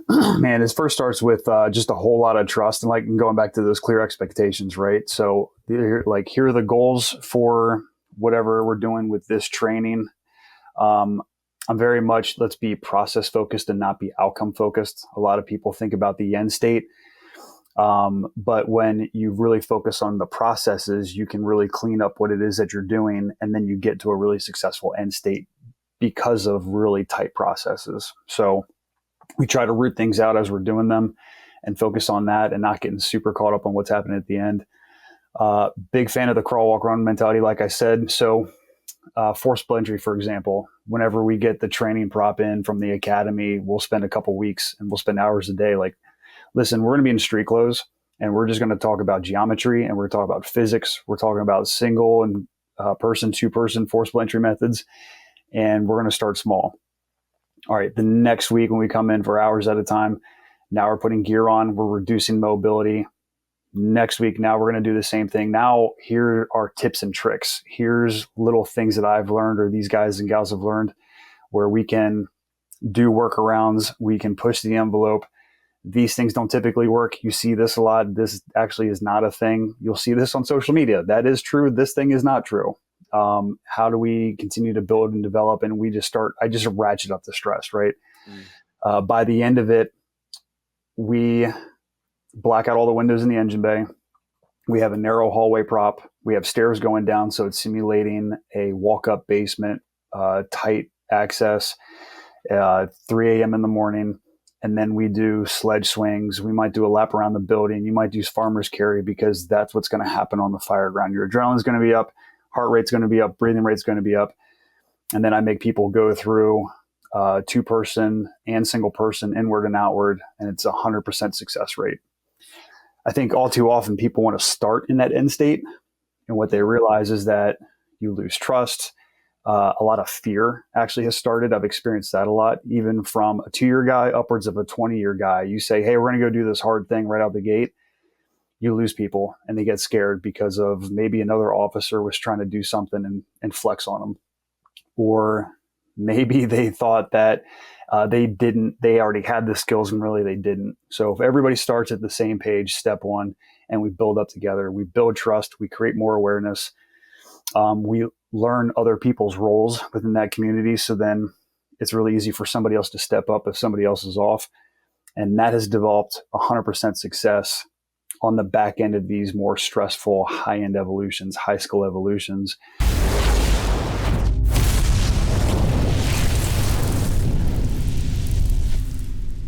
Man, it first starts with just a whole lot of trust and like going back to those clear expectations, right? So, here are the goals for whatever we're doing with this training. Um, I'm very much let's be process focused and not be outcome focused. A lot of people think about the end state, but when you really focus on the processes, you can really clean up what it is that you're doing, and then you get to a really successful end state because of really tight processes. So we try to root things out as we're doing them and focus on that and not getting super caught up on what's happening at the end. Big fan of the crawl, walk, run mentality, like I said. So forcible entry, for example, whenever we get the training prop in from the academy, we'll spend a couple weeks and we'll spend hours a day. Like, listen, we're going to be in street clothes and we're just going to talk about geometry and we're talking about physics. We're talking about single and person, two-person forcible entry methods. And we're going to start small. All right, the next week when we come in for hours at a time, now we're putting gear on, we're reducing mobility. Next week, now we're going to do the same thing. Now, here are tips and tricks. Here's little things that I've learned or these guys and gals have learned where we can do workarounds. We can push the envelope. These things don't typically work. You see this a lot. This actually is not a thing. You'll see this on social media. That is true. This thing is not true. How do we continue to build and develop? And I just ratchet up the stress, right? By the end of it, we black out all the windows in the engine bay. We have a narrow hallway prop. We have stairs going down. So it's simulating a walk-up basement, tight access, 3 a.m. in the morning. And then we do sledge swings. We might do a lap around the building. You might do farmer's carry because that's what's going to happen on the fire ground. Your adrenaline's going to be up. Heart rate's going to be up, breathing rate's going to be up. And then I make people go through two-person and single-person, inward and outward, and it's 100% success rate. I think all too often people want to start in that end state, and what they realize is that you lose trust. A lot of fear actually has started. I've experienced that a lot, even from a 2-year guy upwards of a 20-year guy. You say, hey, we're going to go do this hard thing right out the gate. You lose people and they get scared because of maybe another officer was trying to do something and flex on them. Or maybe they thought that they already had the skills and really they didn't. So if everybody starts at the same page, step one, and we build up together, we build trust, we create more awareness. We learn other people's roles within that community. So then it's really easy for somebody else to step up if somebody else is off. And that has developed 100% success on the back end of these more stressful high-end evolutions, high skill evolutions.